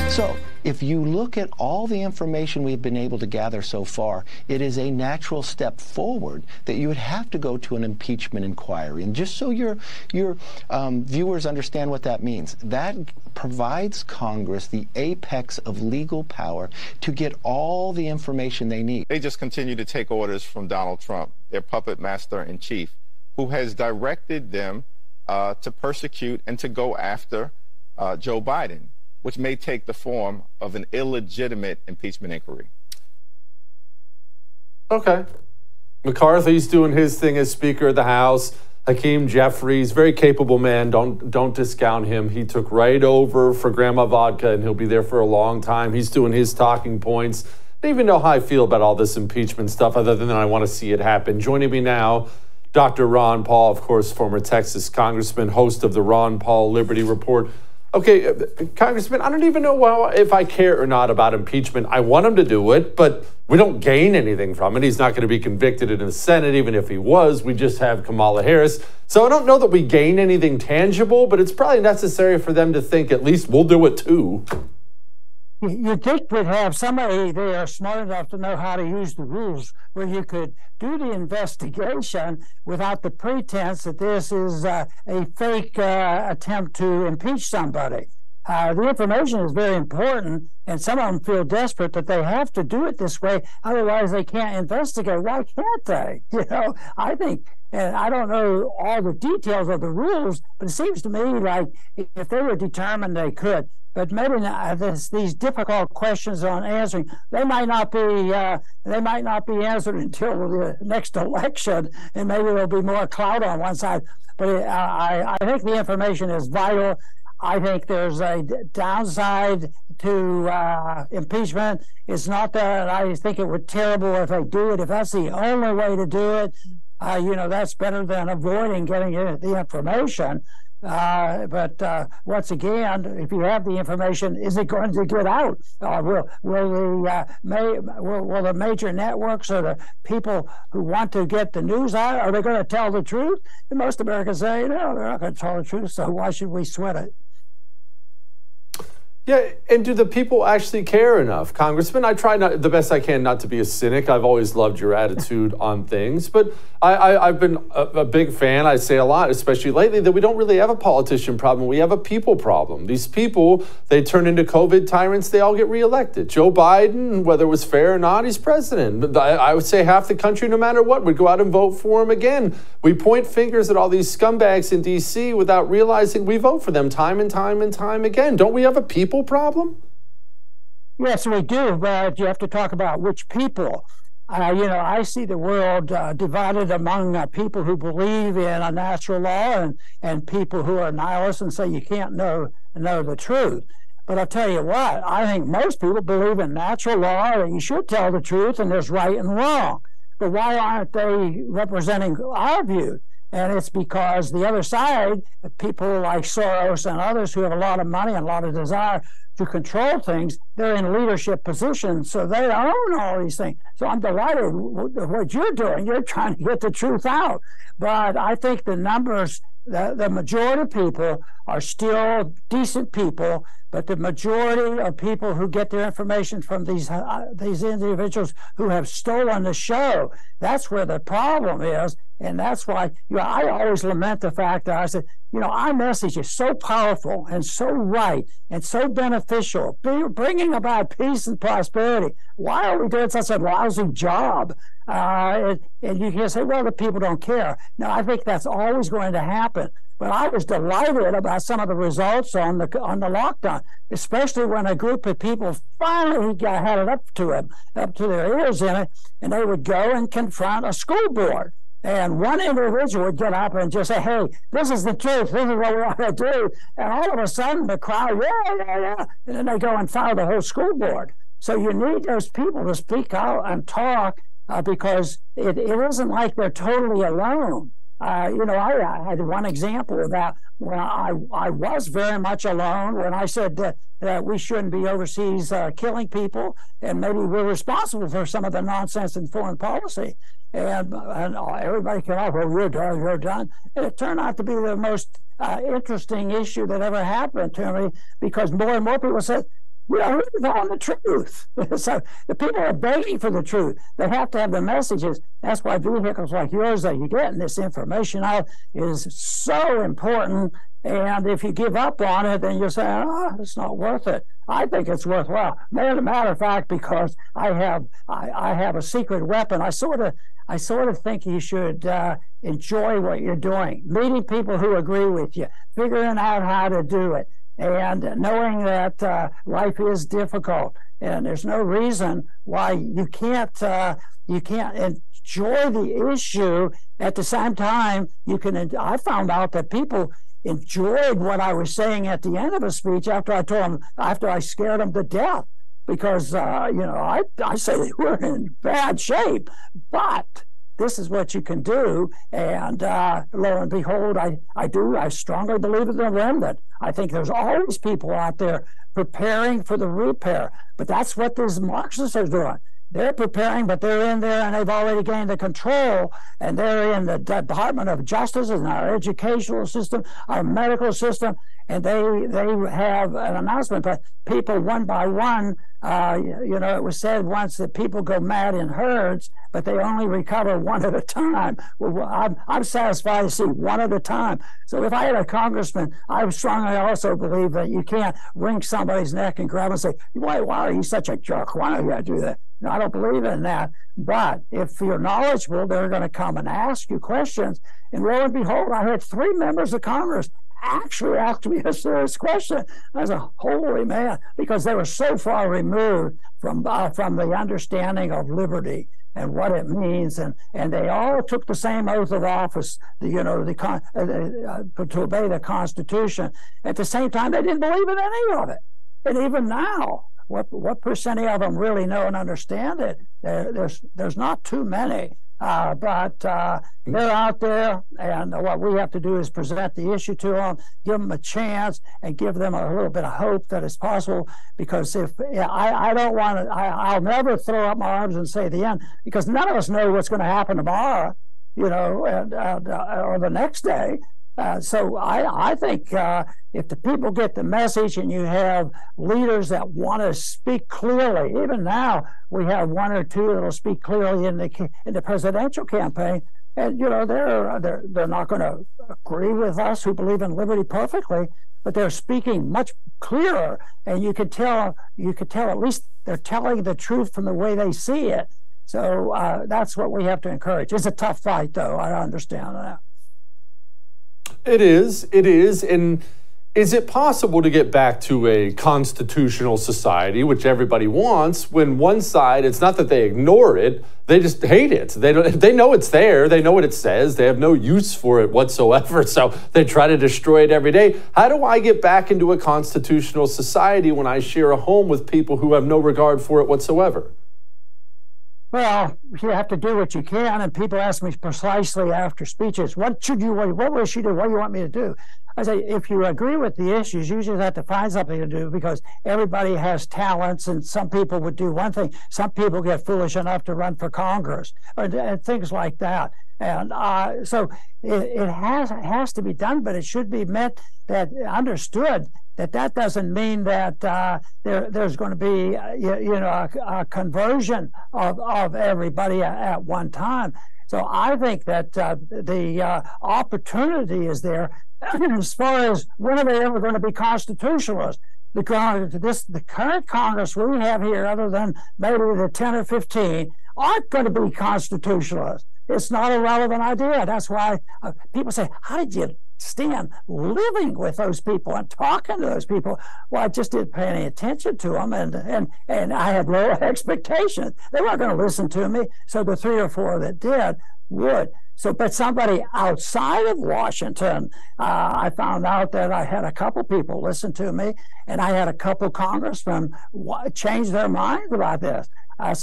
So, if you look at all the information we've been able to gather so far, it is a natural step forward that you would have to go to an impeachment inquiry. And just so your viewers understand what that means, that provides Congress the apex of legal power to get all the information they need. They just continue to take orders from Donald Trump, their puppet master in chief, who has directed them to persecute and to go after Joe Biden, which may take the form of an illegitimate impeachment inquiry. Okay. McCarthy's doing his thing as Speaker of the House. Hakeem Jeffries, very capable man. Don't discount him. He took right over for Grandma Vodka, and he'll be there for a long time. He's doing his talking points. I don't even know how I feel about all this impeachment stuff, other than I want to see it happen. Joining me now, Dr. Ron Paul, of course, former Texas Congressman, host of the Ron Paul Liberty Report. Okay, Congressman, I don't even know if I care or not about impeachment. I want him to do it, but we don't gain anything from it. He's not going to be convicted in the Senate, even if he was. We just have Kamala Harris. So I don't know that we gain anything tangible, but it's probably necessary for them to think at least we'll do it too. You'd think we'd have somebody there smart enough to know how to use the rules where you could do the investigation without the pretense that this is a fake attempt to impeach somebody. The information is very important, and some of them feel desperate that they have to do it this way, otherwise they can't investigate. Why can't they? You know, I think, and I don't know all the details of the rules, but it seems to me like if they were determined, they could. But maybe these difficult questions on answering, they might not be answered until the next election, and maybe there'll be more clout on one side. But I think the information is vital. I think there's a downside to impeachment. It's not that I think it would be terrible if they do it. If that's the only way to do it, that's better than avoiding getting the information. But once again, if you have the information, is it going to get out? Will the major networks or the people who want to get the news out, are they going to tell the truth? And most Americans say, no, they're not going to tell the truth, so why should we sweat it? Yeah, and do the people actually care enough? Congressman, I try the best I can not to be a cynic. I've always loved your attitude on things, but I've been a big fan. I say a lot, especially lately, that we don't really have a politician problem. We have a people problem. These people, they turn into COVID tyrants. They all get reelected. Joe Biden, whether it was fair or not, he's president. I would say half the country, no matter what, would go out and vote for him again. We point fingers at all these scumbags in D.C. without realizing we vote for them time and time and time again. Don't we have a people problem? Yes, we do, but you have to talk about which people. I see the world divided among people who believe in a natural law and people who are nihilists and say you can't know the truth. But I'll tell you what, I think most people believe in natural law, and you should tell the truth, and there's right and wrong. But why aren't they representing our view? And it's because the other side, people like Soros and others who have a lot of money and a lot of desire to control things, they're in leadership positions, so they own all these things. So I'm delighted with what you're doing. You're trying to get the truth out. But I think the numbers, the majority of people are still decent people, but the majority of people who get their information from these individuals who have stolen the show, that's where the problem is. And that's why I always lament the fact that I said, our message is so powerful and so right and so beneficial, bringing about peace and prosperity. Why are we doing such a lousy job? And you can say, well, the people don't care. No, I think that's always going to happen. But I was delighted about some of the results on the lockdown, especially when a group of people finally had it up to their ears in it, and they would go and confront a school board. And one individual would get up and just say, hey, this is the truth. This is what we ought to do. And all of a sudden, the crowd, yeah. And then they go and fire the whole school board. So you need those people to speak out and talk because it isn't like they're totally alone. I had one example of that when I was very much alone when I said that we shouldn't be overseas killing people, and maybe we're responsible for some of the nonsense in foreign policy. And everybody came out, well, you're done. And it turned out to be the most interesting issue that ever happened to me, because more and more people said, who's telling the truth? So the people are begging for the truth. They have to have the messages. That's why vehicles like yours that you get and this information out is so important. And if you give up on it, then you're saying, oh, it's not worth it. I think it's worthwhile. As a matter of fact, because I have a secret weapon, I sort of think you should enjoy what you're doing, meeting people who agree with you, figuring out how to do it, and knowing that life is difficult, and there's no reason why you can't enjoy the issue at the same time. I found out that people enjoyed what I was saying at the end of a speech after I scared them to death, because I say we're in bad shape, but this is what you can do. And lo and behold, I strongly believe in the remnant. I think there's always people out there preparing for the repair, but that's what these Marxists are doing. They're preparing, but they're in there and they've already gained the control, and they're in the Department of Justice and our educational system, our medical system, and they have an announcement. But people one by one, it was said once that people go mad in herds, but they only recover one at a time. Well, I'm satisfied to see one at a time. So if I had a congressman, I strongly also believe that you can't wring somebody's neck and grab and say, why are you such a jerk? Why don't you do that? No, I don't believe in that. But if you're knowledgeable, they're going to come and ask you questions. And lo and behold, I had 3 members of Congress actually asked me a serious question. I was a holy man, because they were so far removed from the understanding of liberty and what it means, and they all took the same oath of office, to obey the Constitution. At the same time, they didn't believe in any of it. And even now, what percentage of them really know and understand it? There's not too many, but they're out there, and what we have to do is present the issue to them, give them a chance, and give them a little bit of hope that it's possible. Because I don't want to, I'll never throw up my arms and say the end, because none of us know what's going to happen tomorrow, or the next day. So I think if the people get the message, and you have leaders that want to speak clearly, even now we have 1 or 2 that will speak clearly in the presidential campaign, and they're not going to agree with us who believe in liberty perfectly, but they're speaking much clearer, and you could tell at least they're telling the truth from the way they see it. So that's what we have to encourage. It's a tough fight, though. I understand that. It is. And is it possible to get back to a constitutional society, which everybody wants, when one side, it's not that they ignore it, they just hate it. They know it's there. They know what it says. They have no use for it whatsoever. So they try to destroy it every day. How do I get back into a constitutional society when I share a home with people who have no regard for it whatsoever? Well, you have to do what you can, and people ask me precisely after speeches, what will she do? What do you want me to do? I say, if you agree with the issues, you just have to find something to do, because everybody has talents, and some people would do one thing. Some people get foolish enough to run for Congress, and things like that. And so it has to be done, but it should be understood that doesn't mean that there's going to be a conversion of everybody at one time. So I think that the opportunity is there. As far as when are they ever going to be constitutionalists? The current Congress we have here, other than maybe the 10 or 15, aren't going to be constitutionalists. It's not a relevant idea. That's why people say, how did you stand living with those people and talking to those people? Well, I just didn't pay any attention to them, and I had low expectations. They weren't going to listen to me, so the 3 or 4 that did would. So, but somebody outside of Washington, I found out that I had a couple people listen to me, and I had a couple congressmen change their minds about this. Yes,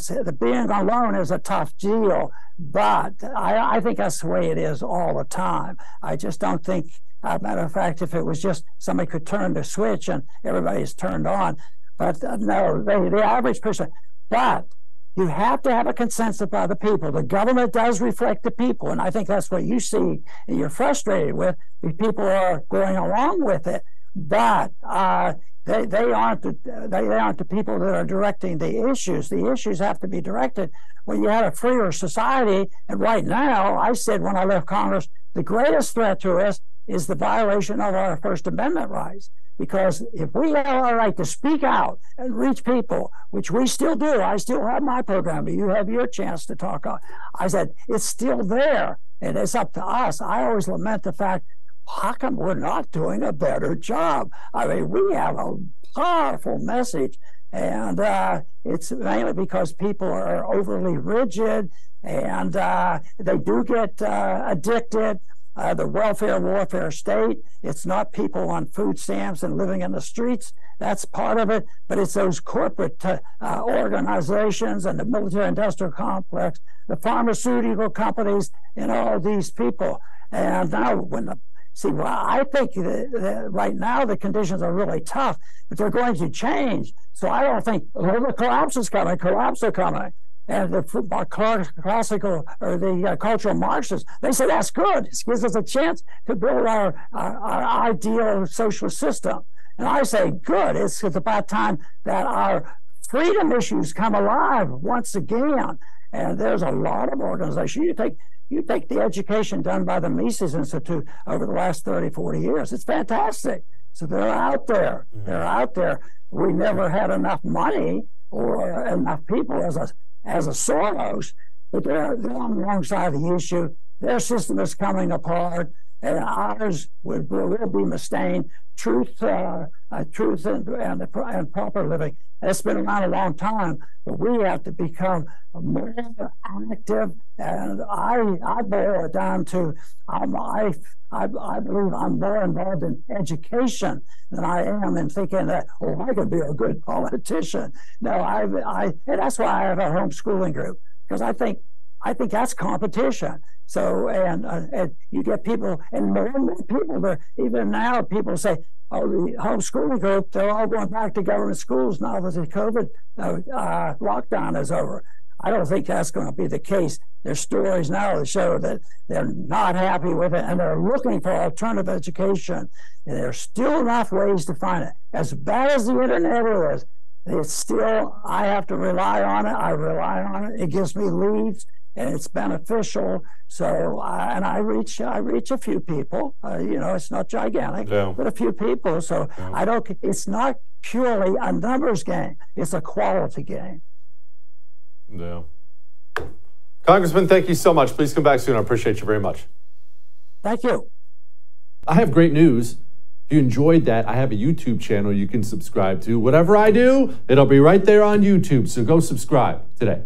the being alone is a tough deal, but I think that's the way it is all the time. I just don't think, matter of fact, if it was just somebody could turn the switch and everybody's turned on, but no, the average person. But you have to have a consensus by the people. The government does reflect the people, and I think that's what you see and you're frustrated with. The people are going along with it. but they aren't the people that are directing the issues. The issues have to be directed when you have a freer society. And right now, I said when I left Congress, the greatest threat to us is the violation of our First Amendment rights. Because if we have our right to speak out and reach people, which we still do, I still have my program, but you have your chance to talk. I said, it's still there, and it's up to us. I always lament the fact, how come we're not doing a better job? I mean, we have a powerful message, and it's mainly because people are overly rigid, and they do get addicted. The welfare warfare state, it's not people on food stamps and living in the streets. That's part of it, but it's those corporate organizations and the military-industrial complex, the pharmaceutical companies, and all these people. And now I think that right now the conditions are really tough, but they're going to change. So I don't think the collapse is coming. Collapse are coming. And the classical or the cultural Marxists, they say that's good. It gives us a chance to build our ideal social system. And I say good. It's about time that our freedom issues come alive once again. And there's a lot of organizations. You take the education done by the Mises Institute over the last 30, 40 years. It's fantastic. So they're out there. They're out there. We never had enough money or enough people as a Soros, but they're on the wrong side of the issue. Their system is coming apart, and ours will be sustained. Truth and proper living. It's been around a long time, but we have to become more active. And I boil it down to I believe I'm more involved in education than I am in thinking that, I could be a good politician. No, and that's why I have a homeschooling group, because I think that's competition. So, and you get people, and more people there, even now, people say, the homeschooling group, they're all going back to government schools now that the COVID lockdown is over. I don't think that's going to be the case. There's stories now that show that they're not happy with it, and they're looking for alternative education. And there's still enough ways to find it. As bad as the internet is, it's still, I have to rely on it. I rely on it. It gives me leads, and it's beneficial. So, and I reach a few people. It's not gigantic, but a few people. So it's not purely a numbers game. It's a quality game. Yeah. Congressman, thank you so much. Please come back soon. I appreciate you very much. Thank you. I have great news. If you enjoyed that, I have a YouTube channel you can subscribe to. Whatever I do, it'll be right there on YouTube. So go subscribe today.